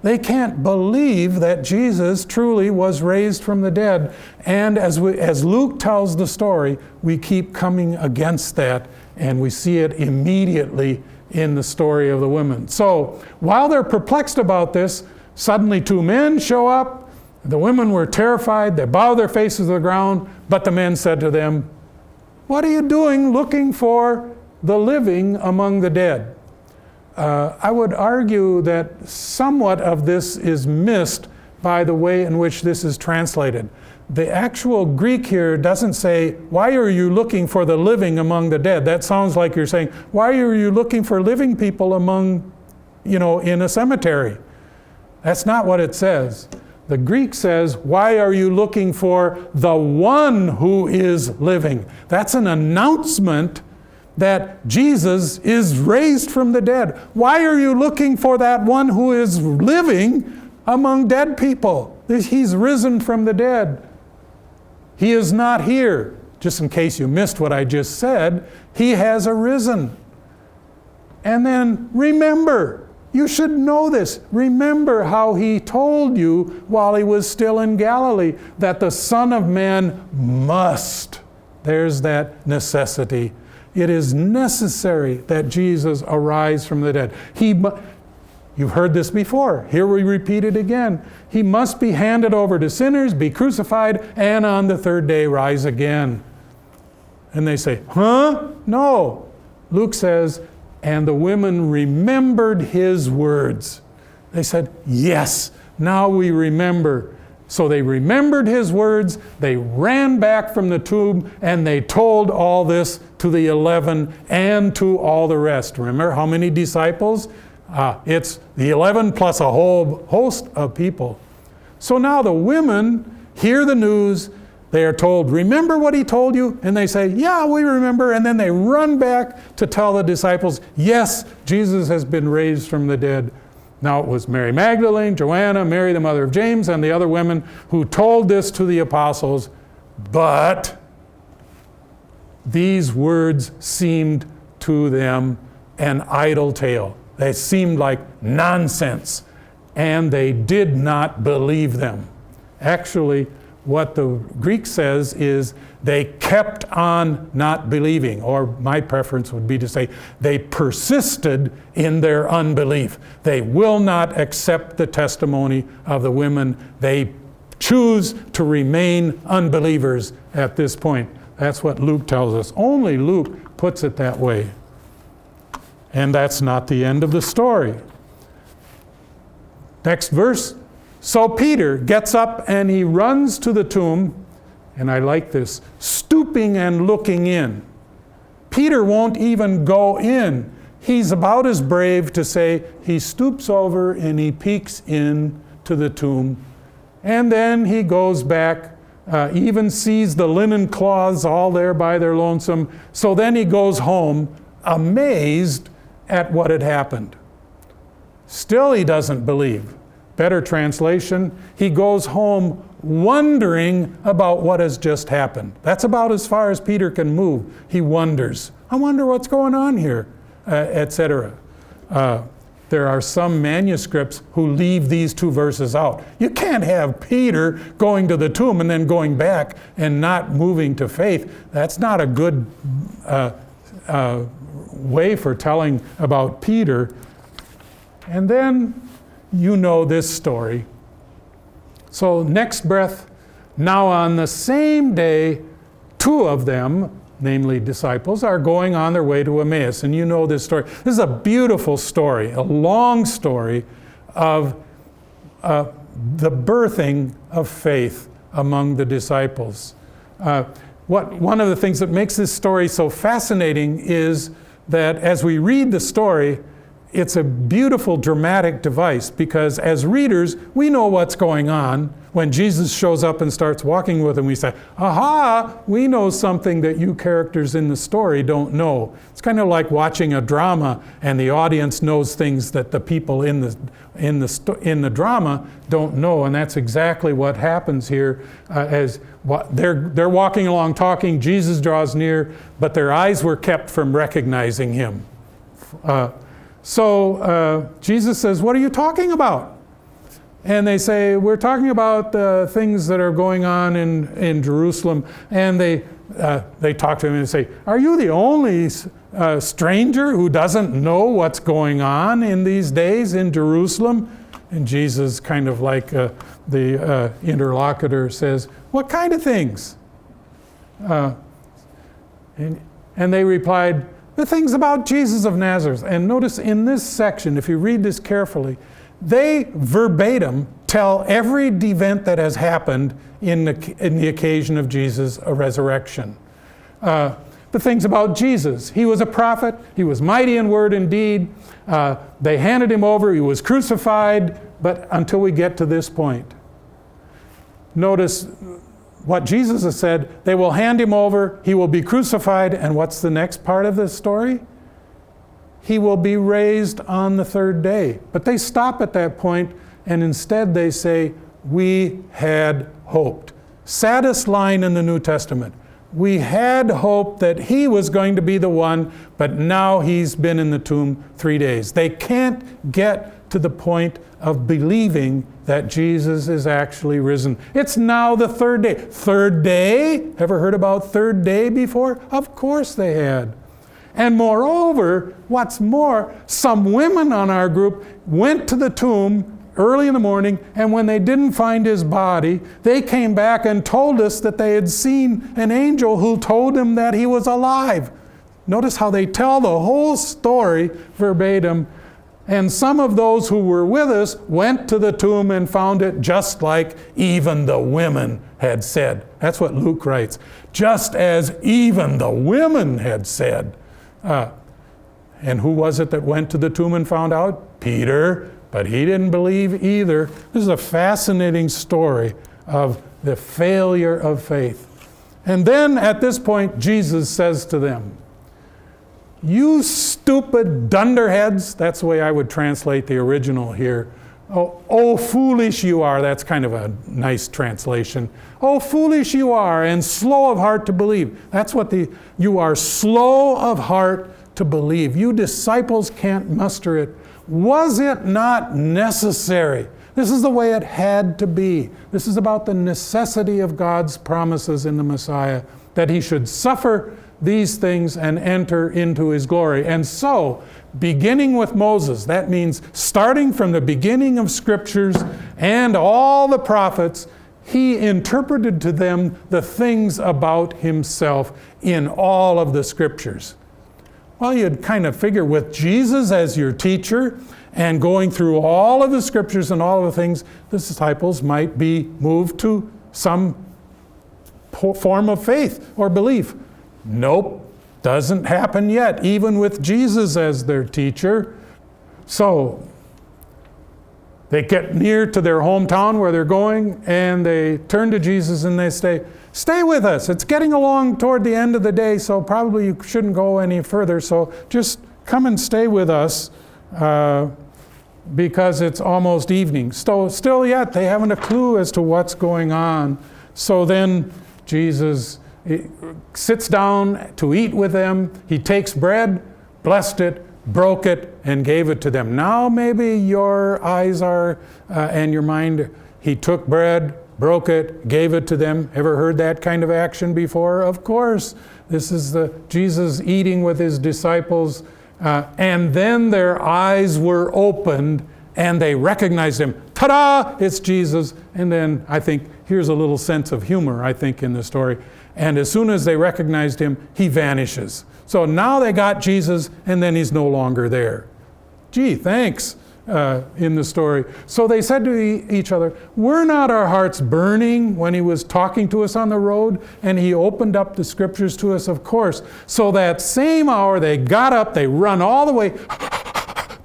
They can't believe that Jesus truly was raised from the dead. And as Luke tells the story, we keep coming against that, and we see it immediately in the story of the women. So while they're perplexed about this, suddenly two men show up. The women were terrified. They bowed their faces to the ground. But the men said to them, "What are you doing looking for the living among the dead?" I would argue that somewhat of this is missed by the way in which this is translated. The actual Greek here doesn't say, "Why are you looking for the living among the dead?" That sounds like you're saying, "Why are you looking for living people among, in a cemetery?" That's not what it says. The Greek says, "Why are you looking for the one who is living?" That's an announcement that Jesus is raised from the dead. Why are you looking for that one who is living among dead people? He's risen from the dead. He is not here. Just in case you missed what I just said, he has arisen. And then remember, you should know this. Remember how he told you while he was still in Galilee that the Son of Man must. There's that necessity. It is necessary that Jesus arise from the dead. You've heard this before. Here we repeat it again. He must be handed over to sinners, be crucified, and on the third day rise again. And they say, "Huh? No." Luke says, "And the women remembered his words." They said, "Yes, now we remember." So they remembered his words, they ran back from the tomb, and they told all this to the 11 and to all the rest. Remember how many disciples? It's the 11 plus a whole host of people. So now the women hear the news, they are told, "Remember what he told you?" And they say, "Yeah, we remember." And then they run back to tell the disciples, "Yes, Jesus has been raised from the dead." Now it was Mary Magdalene, Joanna, Mary the mother of James, and the other women who told this to the apostles. But these words seemed to them an idle tale. They seemed like nonsense, and they did not believe them. Actually, what the Greek says is they kept on not believing, or my preference would be to say they persisted in their unbelief. They will not accept the testimony of the women. They choose to remain unbelievers at this point. That's what Luke tells us. Only Luke puts it that way. And that's not the end of the story. Next verse. So Peter gets up and he runs to the tomb, and I like this, stooping and looking in. Peter won't even go in. He's about as brave to say he stoops over and he peeks in to the tomb, and then he goes back, even sees the linen cloths all there by their lonesome. So then he goes home amazed at what had happened. Still he doesn't believe. Better translation, he goes home wondering about what has just happened. That's about as far as Peter can move. He wonders. I wonder what's going on here, etc. There are some manuscripts who leave these two verses out. You can't have Peter going to the tomb and then going back and not moving to faith. That's not a good way for telling about Peter. And then you know this story. So next breath, now on the same day, two of them, namely disciples, are going on their way to Emmaus. And you know this story. This is a beautiful story, a long story of the birthing of faith among the disciples. One of the things that makes this story so fascinating is that as we read the story, it's a beautiful dramatic device, because as readers, we know what's going on. When Jesus shows up and starts walking with them, we say, aha, we know something that you characters in the story don't know. It's kind of like watching a drama and the audience knows things that the people in the drama don't know. And that's exactly what happens here. They're walking along talking, Jesus draws near, but their eyes were kept from recognizing him. So Jesus says, what are you talking about? And they say, we're talking about the things that are going on in Jerusalem. And they talk to him and say, are you the only stranger who doesn't know what's going on in these days in Jerusalem? And Jesus, kind of like the interlocutor, says, what kind of things? And they replied, the things about Jesus of Nazareth. And notice in this section, if you read this carefully, they verbatim tell every event that has happened in the occasion of Jesus' resurrection. The things about Jesus. He was a prophet. He was mighty in word and deed. They handed him over. He was crucified. But until we get to this point, notice what Jesus has said. They will hand him over. He will be crucified. And what's the next part of this story? He will be raised on the third day. But they stop at that point, and instead they say, we had hoped. Saddest line in the New Testament. We had hoped that he was going to be the one, but now he's been in the tomb 3 days. They can't get to the point of believing that Jesus is actually risen. It's now the third day. Third day? Ever heard about third day before? Of course they had. And moreover, what's more, some women on our group went to the tomb early in the morning, and when they didn't find his body, they came back and told us that they had seen an angel who told them that he was alive. Notice how they tell the whole story verbatim. And some of those who were with us went to the tomb and found it just like even the women had said. That's what Luke writes. Just as even the women had said. And who was it that went to the tomb and found out? Peter, but he didn't believe either. This is a fascinating story of the failure of faith. And then at this point, Jesus says to them, you stupid dunderheads. That's the way I would translate the original here. Oh, foolish you are. That's kind of a nice translation. Oh, foolish you are, and slow of heart to believe. That's what you are slow of heart to believe. You disciples can't muster it. Was it not necessary? This is the way it had to be. This is about the necessity of God's promises in the Messiah, that he should suffer these things and enter into his glory. And so, beginning with Moses, that means starting from the beginning of scriptures and all the prophets, he interpreted to them the things about himself in all of the scriptures. Well, you'd kind of figure with Jesus as your teacher and going through all of the scriptures and all of the things, the disciples might be moved to some form of faith or belief. Nope, doesn't happen yet, even with Jesus as their teacher. So they get near to their hometown where they're going, and they turn to Jesus and they say, stay with us. It's getting along toward the end of the day, so probably you shouldn't go any further. So just come and stay with us because it's almost evening. Still yet, they haven't a clue as to what's going on. So then Jesus sits down to eat with them. He takes bread, blessed it, broke it, and gave it to them. Now maybe your eyes are and your mind, he took bread, broke it, gave it to them. Ever heard that kind of action before? Of course. This is Jesus eating with his disciples. And then their eyes were opened and they recognized him. Ta-da! It's Jesus. And then I think here's a little sense of humor, I think, in the story. And as soon as they recognized him, he vanishes. So now they got Jesus, and then he's no longer there. Gee, thanks, in the story. So they said to each other, were not our hearts burning when he was talking to us on the road? And he opened up the scriptures to us, of course. So that same hour they got up, they run all the way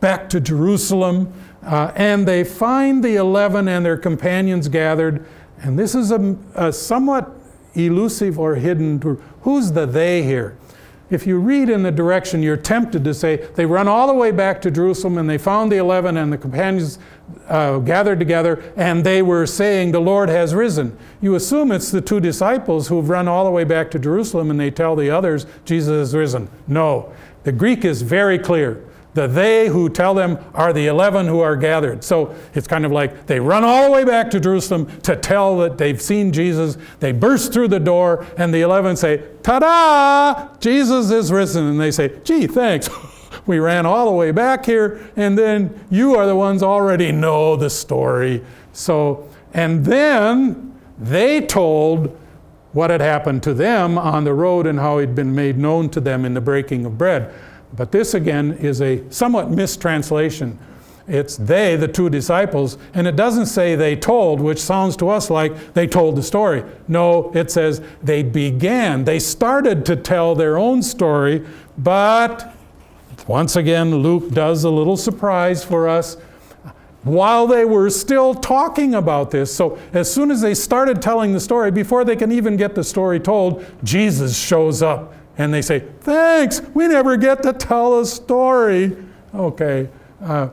back to Jerusalem, and they find the 11 and their companions gathered. And this is a somewhat elusive or hidden. Who's the they here? If you read in the direction, you're tempted to say they run all the way back to Jerusalem and they found the 11 and the companions gathered together and they were saying, the Lord has risen. You assume it's the 2 disciples who've run all the way back to Jerusalem and they tell the others, Jesus has risen. No, the Greek is very clear. The they who tell them are the 11 who are gathered. So it's kind of like they run all the way back to Jerusalem to tell that they've seen Jesus. They burst through the door and the 11 say, ta-da! Jesus is risen. And they say, gee, thanks. We ran all the way back here and then you are the ones already know the story. So, and then they told what had happened to them on the road and how it had been made known to them in the breaking of bread. But this again is a somewhat mistranslation. It's they, the 2 disciples, and it doesn't say they told, which sounds to us like they told the story. No, it says they started to tell their own story, but once again, Luke does a little surprise for us. While they were still talking about this, so as soon as they started telling the story, before they can even get the story told, Jesus shows up. And they say, thanks, we never get to tell a story. Okay,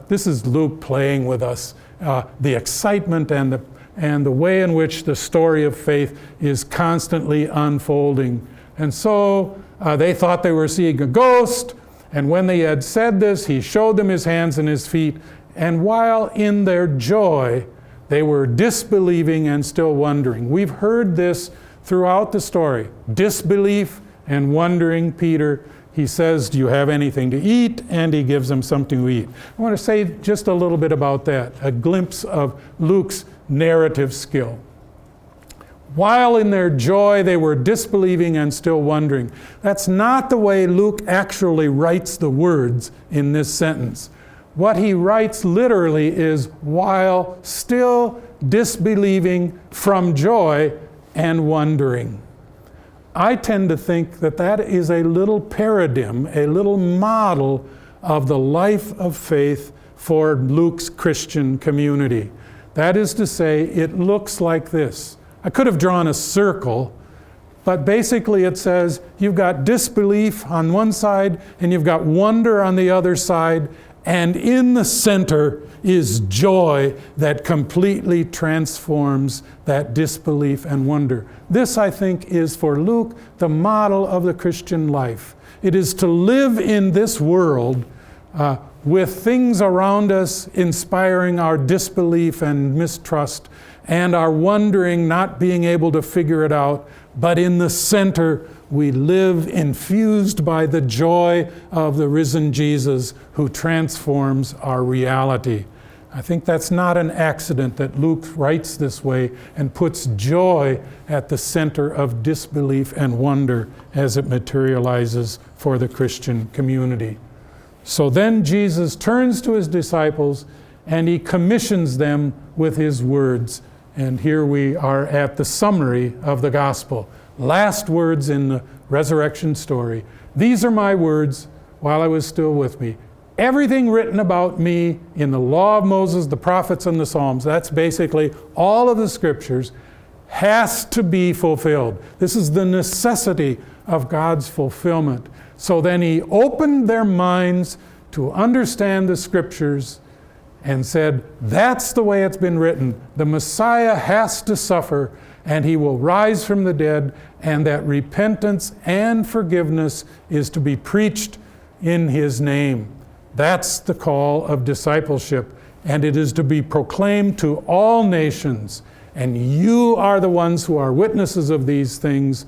this is Luke playing with us. The excitement and the way in which the story of faith is constantly unfolding. And so they thought they were seeing a ghost. And when they had said this, he showed them his hands and his feet. And while in their joy, they were disbelieving and still wondering. We've heard this throughout the story. Disbelief and wondering, Peter, he says, do you have anything to eat? And he gives them something to eat. I want to say just a little bit about that, a glimpse of Luke's narrative skill. While in their joy, they were disbelieving and still wondering. That's not the way Luke actually writes the words in this sentence. What he writes literally is, while still disbelieving from joy and wondering. I tend to think that that is a little paradigm, a little model of the life of faith for Luke's Christian community. That is to say, it looks like this. I could have drawn a circle, but basically it says you've got disbelief on one side and you've got wonder on the other side, and in the center is joy that completely transforms that disbelief and wonder. This, I think, is for Luke the model of the Christian life. It is to live in this world with things around us inspiring our disbelief and mistrust and our wondering, not being able to figure it out, but in the center we live infused by the joy of the risen Jesus who transforms our reality. I think that's not an accident that Luke writes this way and puts joy at the center of disbelief and wonder as it materializes for the Christian community. So then Jesus turns to his disciples and he commissions them with his words. And here we are at the summary of the gospel. Last words in the resurrection story. These are my words while I was still with me. Everything written about me in the law of Moses, the prophets, and the Psalms, that's basically all of the scriptures, has to be fulfilled. This is the necessity of God's fulfillment. So then he opened their minds to understand the scriptures and said, that's the way it's been written. The Messiah has to suffer, and he will rise from the dead, and that repentance and forgiveness is to be preached in his name. That's the call of discipleship, and it is to be proclaimed to all nations. And you are the ones who are witnesses of these things.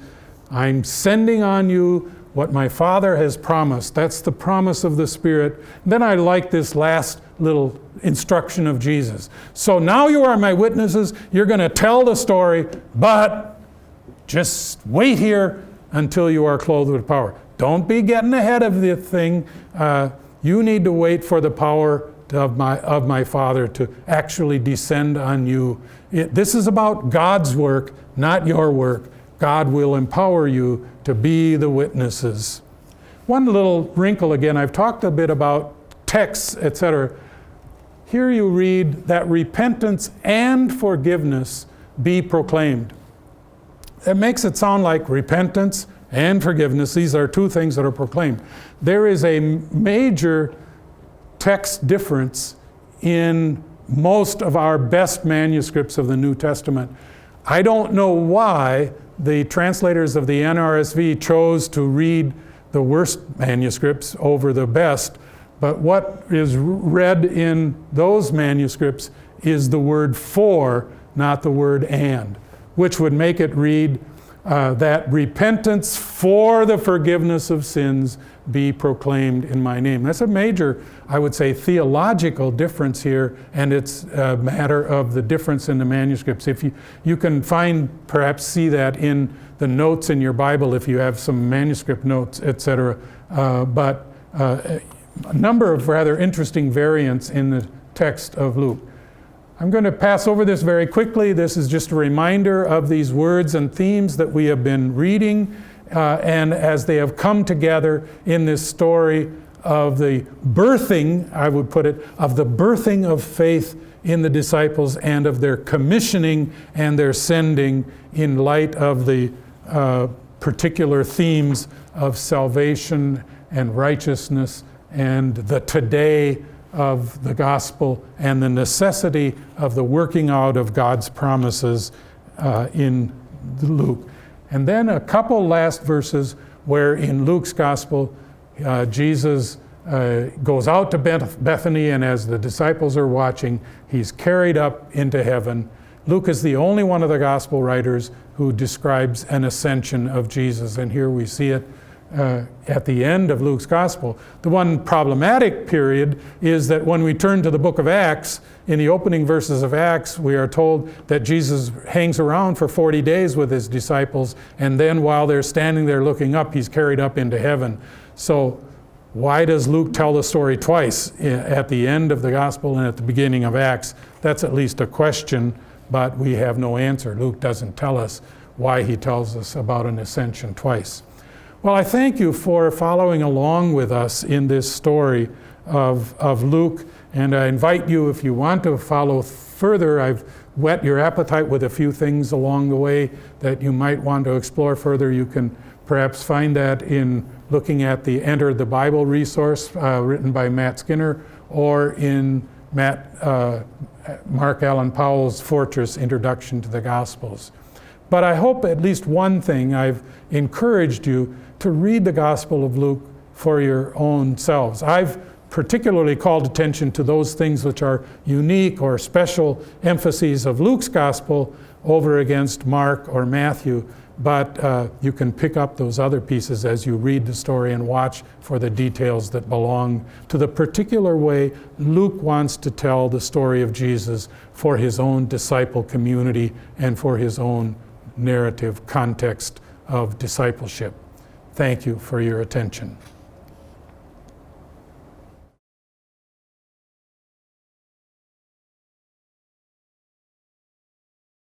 I'm sending on you what my Father has promised. That's the promise of the Spirit. And then I like this last little instruction of Jesus. So now you are my witnesses. You're going to tell the story, but just wait here until you are clothed with power. Don't be getting ahead of the thing. You need to wait for the power of my Father to actually descend on you. This is about God's work, not your work. God will empower you to be the witnesses. One little wrinkle again, I've talked a bit about texts, etc. Here you read that repentance and forgiveness be proclaimed. It makes it sound like repentance and forgiveness, these are two things that are proclaimed. There is a major text difference in most of our best manuscripts of the New Testament. I don't know why the translators of the NRSV chose to read the worst manuscripts over the best, but what is read in those manuscripts is the word for, not the word and, which would make it read that repentance for the forgiveness of sins be proclaimed in my name. That's a major, I would say, theological difference here, and it's a matter of the difference in the manuscripts. If you can perhaps see that in the notes in your Bible if you have some manuscript notes, etc. But a number of rather interesting variants in the text of Luke. I'm going to pass over this very quickly. This is just a reminder of these words and themes that we have been reading, and as they have come together in this story of the birthing, I would put it, of the birthing of faith in the disciples and of their commissioning and their sending in light of the particular themes of salvation and righteousness and the today of the gospel and the necessity of the working out of God's promises in Luke. And then a couple last verses where in Luke's gospel Jesus goes out to Bethany, and as the disciples are watching, he's carried up into heaven. Luke is the only one of the gospel writers who describes an ascension of Jesus, and here we see it at the end of Luke's gospel. The one problematic period is that when we turn to the book of Acts, in the opening verses of Acts, we are told that Jesus hangs around for 40 days with his disciples, and then while they're standing there looking up, he's carried up into heaven. So why does Luke tell the story twice, at the end of the gospel and at the beginning of Acts? That's at least a question, but we have no answer. Luke doesn't tell us why he tells us about an ascension twice. Well, I thank you for following along with us in this story of Luke, and I invite you, if you want to follow further, I've whet your appetite with a few things along the way that you might want to explore further. You can perhaps find that in looking at the Enter the Bible resource written by Matt Skinner, or in Mark Allen Powell's Fortress Introduction to the Gospels. But I hope at least one thing, I've encouraged you to read the Gospel of Luke for your own selves. I've particularly called attention to those things which are unique or special emphases of Luke's Gospel over against Mark or Matthew, but you can pick up those other pieces as you read the story and watch for the details that belong to the particular way Luke wants to tell the story of Jesus for his own disciple community and for his own narrative context of discipleship. Thank you for your attention.